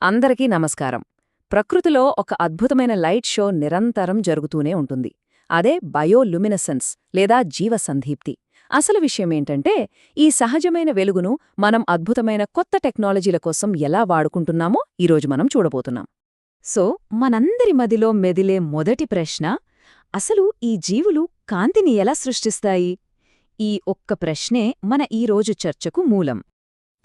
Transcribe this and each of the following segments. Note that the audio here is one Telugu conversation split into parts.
అందరికీ నమస్కారం. ప్రకృతిలో ఒక అద్భుతమైన లైట్ షో నిరంతరం జరుగుతూనే ఉంటుంది. అదే బయోలుమినెసెన్స్ లేదా జీవసంధీప్తి. అసలు విషయమేంటంటే, ఈ సహజమైన వెలుగును మనం అద్భుతమైన కొత్త టెక్నాలజీల కోసం ఎలా వాడుకుంటున్నామో ఈరోజు మనం చూడబోతున్నాం. సో, మనందరి మదిలో మెదిలే మొదటి ప్రశ్న, అసలు ఈ జీవులు కాంతిని ఎలా సృష్టిస్తాయి? ఈ ఒక్క ప్రశ్నే మన ఈరోజు చర్చకు మూలం.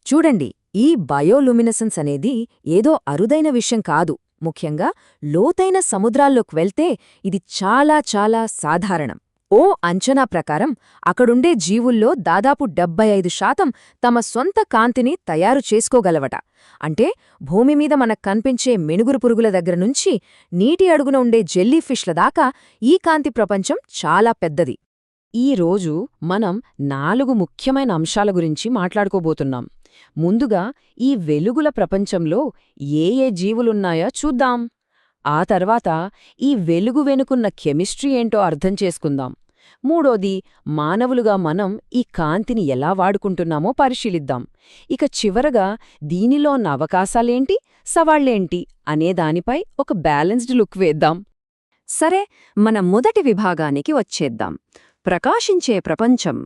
చూడండి, ఈ బయోలుమినెసెన్స్ అనేది ఏదో అరుదైన విషయం కాదు. ముఖ్యంగా లోతైన సముద్రాల్లోకి వెళ్తే ఇది చాలా చాలా సాధారణం. ఓ అంచనా ప్రకారం అక్కడుండే జీవుల్లో దాదాపు 75% తమ సొంత కాంతిని తయారు చేసుకోగలవట. అంటే భూమిమీద మనకు కనిపించే మెనుగురు పురుగుల దగ్గరనుంచి నీటి అడుగున ఉండే జెల్లీఫిష్ల దాకా ఈ కాంతి ప్రపంచం చాలా పెద్దది. ఈరోజు మనం 4 ముఖ్యమైన అంశాల గురించి మాట్లాడుకోబోతున్నాం. ముందుగా ఈ వెలుగుల ప్రపంచంలో ఏ జీవులున్నాయో చూద్దాం. ఆ తర్వాత ఈ వెలుగు వెనుకున్న కెమిస్ట్రీ ఏంటో అర్థం చేసుకుందాం. మూడోది, మానవులుగా మనం ఈ కాంతిని ఎలా వాడుకుంటున్నామో పరిశీలిద్దాం. ఇక చివరగా దీనిలో ఉన్న అవకాశాలేంటి, సవాళ్లేంటి అనేదానిపై ఒక బ్యాలెన్స్డ్ లుక్ వేద్దాం. సరే, మన మొదటి విభాగానికి వచ్చేద్దాం. ప్రకాశించే ప్రపంచం.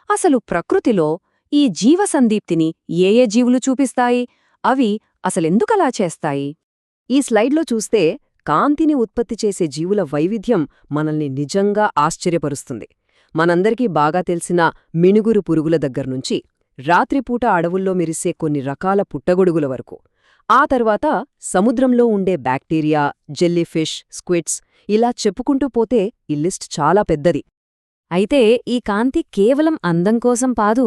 అసలు ప్రకృతిలో ఈ జీవసందీప్తిని ఏ జీవులు చూపిస్తాయి? అవి అసలెందుకలా చేస్తాయి? ఈ స్లైడ్లో చూస్తే కాంతిని ఉత్పత్తి చేసే జీవుల వైవిధ్యం మనల్ని నిజంగా ఆశ్చర్యపరుస్తుంది. మనందరికీ బాగా తెలిసిన మినుగురు పురుగుల దగ్గర్నుంచి రాత్రిపూట అడవుల్లో మెరిసే కొన్ని రకాల పుట్టగొడుగుల వరకు, ఆ తర్వాత సముద్రంలో ఉండే బ్యాక్టీరియా, జెల్లీఫిష్, స్క్విడ్స్, ఇలా చెప్పుకుంటూ పోతే ఈ లిస్ట్ చాలా పెద్దది. అయితే ఈ కాంతి కేవలం అందం కోసం కాదు,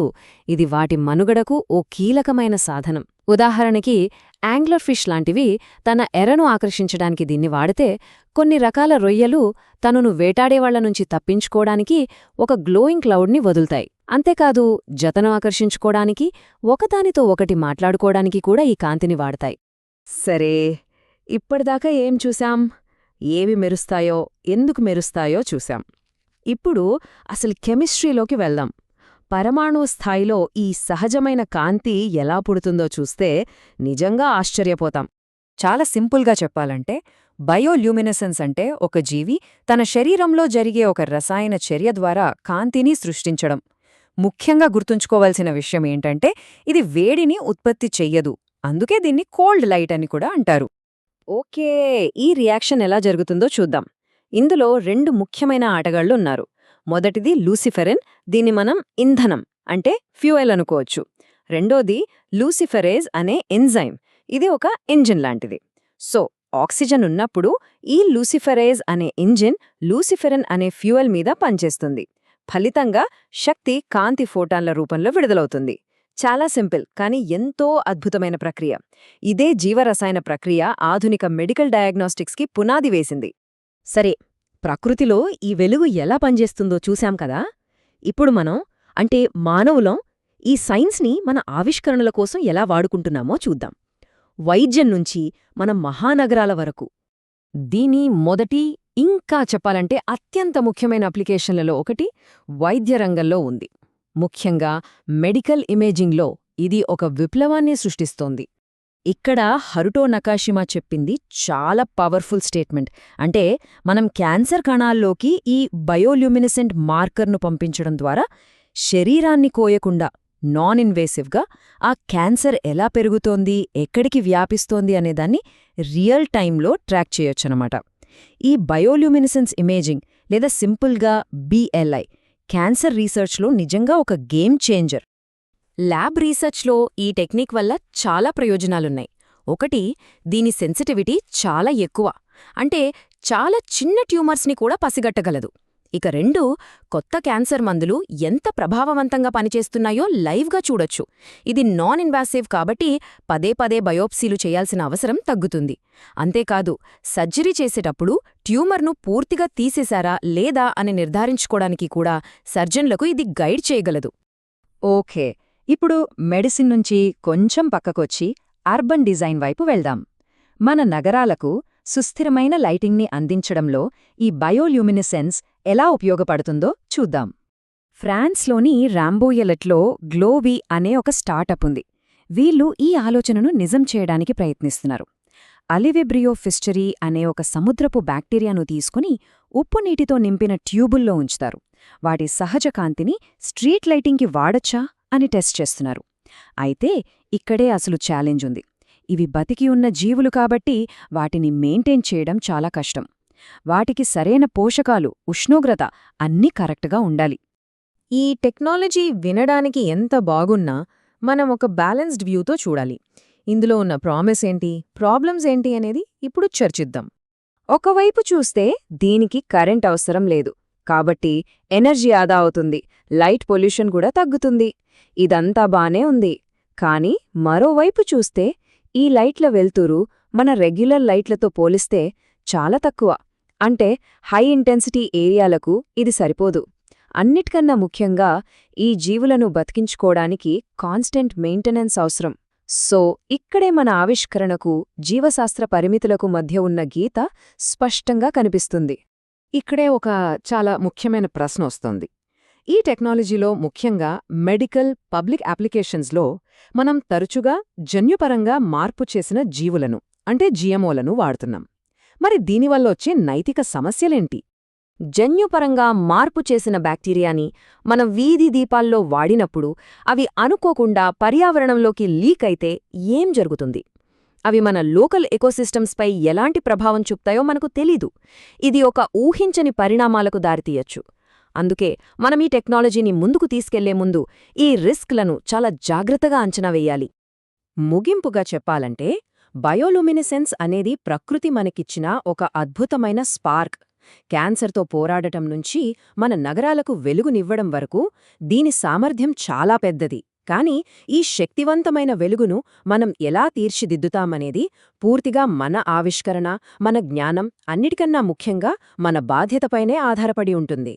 ఇది వాటి మనుగడకు ఓ కీలకమైన సాధనం. ఉదాహరణకి యాంగ్లర్ ఫిష్ లాంటివి తన ఎరను ఆకర్షించడానికి దీన్ని వాడితే, కొన్ని రకాల రొయ్యలు తనను వేటాడేవాళ్లనుంచి తప్పించుకోవడానికి ఒక గ్లోయింగ్ క్లౌడ్ని వదులుతాయి. అంతేకాదు, జతను ఆకర్షించుకోవడానికి, ఒకదానితో ఒకటి మాట్లాడుకోవడానికి కూడా ఈ కాంతిని వాడతాయి. సరే, ఇప్పటిదాకా ఏం చూశాం? ఏవి మెరుస్తాయో, ఎందుకు మెరుస్తాయో చూశాం. ఇప్పుడు అసలు కెమిస్ట్రీలోకి వెళ్దాం. పరమాణు స్థాయిలో ఈ సహజమైన కాంతి ఎలా పుడుతుందో చూస్తే నిజంగా ఆశ్చర్యపోతాం. చాలా సింపుల్గా చెప్పాలంటే, బయోల్యూమినెసెన్స్ అంటే ఒక జీవి తన శరీరంలో జరిగే ఒక రసాయన చర్య ద్వారా కాంతిని సృష్టించడం. ముఖ్యంగా గుర్తుంచుకోవాల్సిన విషయం ఏంటంటే, ఇది వేడిని ఉత్పత్తి చెయ్యదు. అందుకే దీన్ని కోల్డ్ లైట్ అని కూడా అంటారు. ఓకే, ఈ రియాక్షన్ ఎలా జరుగుతుందో చూద్దాం. ఇందులో 2 ముఖ్యమైన ఆటగాళ్లున్నారు. మొదటిది లూసిఫెరిన్, దీన్ని మనం ఇంధనం అంటే ఫ్యూయల్ అనుకోవచ్చు. రెండోది లూసిఫెరేజ్ అనే ఎంజైమ్, ఇది ఒక ఇంజిన్ లాంటిది. సో ఆక్సిజన్ ఉన్నప్పుడు ఈ లూసిఫెరేజ్ అనే ఇంజిన్ లూసిఫెరిన్ అనే ఫ్యూయల్ మీద పనిచేస్తుంది. ఫలితంగా శక్తి కాంతి ఫోటాన్ల రూపంలో విడుదలవుతుంది. చాలా సింపుల్, కానీ ఎంతో అద్భుతమైన ప్రక్రియ. ఇదే జీవరసాయన ప్రక్రియ ఆధునిక మెడికల్ డయాగ్నోస్టిక్స్కి పునాది వేసింది. సరే, ప్రకృతిలో ఈ వెలుగు ఎలా పనిచేస్తుందో చూశాం కదా. ఇప్పుడు మనం, అంటే మానవులం, ఈ సైన్స్ని మన ఆవిష్కరణల కోసం ఎలా వాడుకుంటున్నామో చూద్దాం. వైద్యం నుంచి మన మహానగరాల వరకు. దీని మొదటి, ఇంకా చెప్పాలంటే అత్యంత ముఖ్యమైన అప్లికేషన్లలో ఒకటి వైద్య రంగంలో ఉంది. ముఖ్యంగా మెడికల్ ఇమేజింగ్లో ఇది ఒక విప్లవాన్ని సృష్టిస్తోంది. ఇక్కడ హరుటో నకాషిమా చెప్పింది చాలా పవర్ఫుల్ స్టేట్మెంట్. అంటే మనం క్యాన్సర్ కణాల్లోకి ఈ బయోల్యూమినెసెంట్ మార్కర్ను పంపించడం ద్వారా శరీరాన్ని కోయకుండా నాన్ ఇన్వేసివ్గా ఆ క్యాన్సర్ ఎలా పెరుగుతోంది, ఎక్కడికి వ్యాపిస్తోంది అనేదాన్ని రియల్ టైంలో ట్రాక్ చేయొచ్చనమాట. ఈ బయోల్యూమినెసెన్స్ ఇమేజింగ్ లేదా సింపుల్గా BLI క్యాన్సర్ రీసెర్చ్లో నిజంగా ఒక గేమ్ చేంజర్. ల్యాబ్ రీసెర్చ్లో ఈ టెక్నిక్ వల్ల చాలా ప్రయోజనాలున్నాయి. ఒకటి, దీని సెన్సిటివిటీ చాలా ఎక్కువ, అంటే చాలా చిన్న ట్యూమర్స్ని కూడా పసిగట్టగలదు. ఇక 2, కొత్త క్యాన్సర్ మందులు ఎంత ప్రభావవంతంగా పనిచేస్తున్నాయో లైవ్గా చూడొచ్చు. ఇది నాన్ ఇన్వాసివ్ కాబట్టి పదే పదే బయోప్సీలు చేయాల్సిన అవసరం తగ్గుతుంది. అంతేకాదు, సర్జరీ చేసేటప్పుడు ట్యూమర్ను పూర్తిగా తీసేశారా లేదా అని నిర్ధారించుకోవడానికి కూడా సర్జన్లకు ఇది గైడ్ చేయగలదు. ఓకే, ఇప్పుడు మెడిసిన్ నుంచి కొంచెం పక్కకొచ్చి అర్బన్ డిజైన్ వైపు వెళ్దాం. మన నగరాలకు సుస్థిరమైన లైటింగ్ని అందించడంలో ఈ బయోల్యూమినెసెన్స్ ఎలా ఉపయోగపడుతుందో చూద్దాం. ఫ్రాన్స్లోని రాంబోయలెట్లో గ్లోవీ అనే ఒక స్టార్టప్ ఉంది. వీళ్ళు ఈ ఆలోచనను నిజం చేయడానికి ప్రయత్నిస్తున్నారు. అలివిబ్రియో ఫిస్టరీ అనే ఒక సముద్రపు బ్యాక్టీరియాను తీసుకుని ఉప్పు నీటితో నింపిన ట్యూబుల్లో ఉంచుతారు. వాటి సహజ కాంతిని స్ట్రీట్ లైటింగ్కి వాడచ్చా అని టెస్ట్ చేస్తున్నారు. అయితే ఇక్కడే అసలు ఛాలెంజ్ ఉంది. ఇవి బతికి ఉన్న జీవులు కాబట్టి వాటిని మెయింటైన్ చేయడం చాలా కష్టం. వాటికి సరైన పోషకాలు, ఉష్ణోగ్రత అన్నీ కరెక్ట్గా ఉండాలి. ఈ టెక్నాలజీ వినడానికి ఎంత బాగున్నా మనం ఒక బ్యాలెన్స్డ్ వ్యూతో చూడాలి. ఇందులో ఉన్న ప్రామిస్ ఏంటి, ప్రాబ్లమ్స్ ఏంటి అనేది ఇప్పుడు చర్చిద్దాం. ఒకవైపు చూస్తే దీనికి కరెంట్ అవసరం లేదు, కాబట్టి ఎనర్జీ ఆదా అవుతుంది, లైట్ పొల్యూషన్ కూడా తగ్గుతుంది. ఇదంతా బానే ఉంది. కానీ మరోవైపు చూస్తే ఈ లైట్ల వెల్తురు మన రెగ్యులర్ లైట్లతో పోలిస్తే చాలా తక్కువ. అంటే హై ఇంటెన్సిటీ ఏరియాలకు ఇది సరిపోదు. అన్నిటికన్నా ముఖ్యంగా ఈ జీవులను బతికించుకోడానికి కాన్స్టెంట్ మెయింటెనెన్స్ అవసరం. సో ఇక్కడే మన ఆవిష్కరణకు జీవశాస్త్ర పరిమితులకు మధ్య ఉన్న గీత స్పష్టంగా కనిపిస్తుంది. ఇక్కడే ఒక చాలా ముఖ్యమైన ప్రశ్న వస్తోంది. ఈ టెక్నాలజీలో ముఖ్యంగా మెడికల్, పబ్లిక్ అప్లికేషన్స్లో మనం తరచుగా జన్యుపరంగా మార్పు చేసిన జీవులను అంటే జిఎంఓలను వాడుతున్నాం. మరి దీనివల్ల వచ్చే నైతిక సమస్యలేంటి? జన్యుపరంగా మార్పు చేసిన బ్యాక్టీరియాని మనం వీధి దీపాల్లో వాడినప్పుడు అవి అనుకోకుండా పర్యావరణంలోకి లీక్ అయితే ఏం జరుగుతుంది? అవి మన లోకల్ ఎకోసిస్టమ్స్పై ఎలాంటి ప్రభావం చూపుతాయో మనకు తెలీదు. ఇది ఒక ఊహించని పరిణామాలకు దారితీయొచ్చు. అందుకే మనం ఈ టెక్నాలజీని ముందుకు తీసుకెళ్లే ముందు ఈ రిస్క్లను చాలా జాగ్రత్తగా అంచనా వెయ్యాలి. ముగింపుగా చెప్పాలంటే, బయోలుమినెసెన్స్ అనేది ప్రకృతి మనకిచ్చిన ఒక అద్భుతమైన స్పార్క్. క్యాన్సర్తో పోరాడటం నుంచి మన నగరాలకు వెలుగునివ్వడం వరకు దీని సామర్థ్యం చాలా పెద్దది. కానీ ఈ శక్తివంతమైన వెలుగును మనం ఎలా తీర్చిదిద్దుతామనేది పూర్తిగా మన ఆవిష్కరణ, మన జ్ఞానం, అన్నిటికన్నా ముఖ్యంగా మన బాధ్యతపైనే ఆధారపడి ఉంటుంది.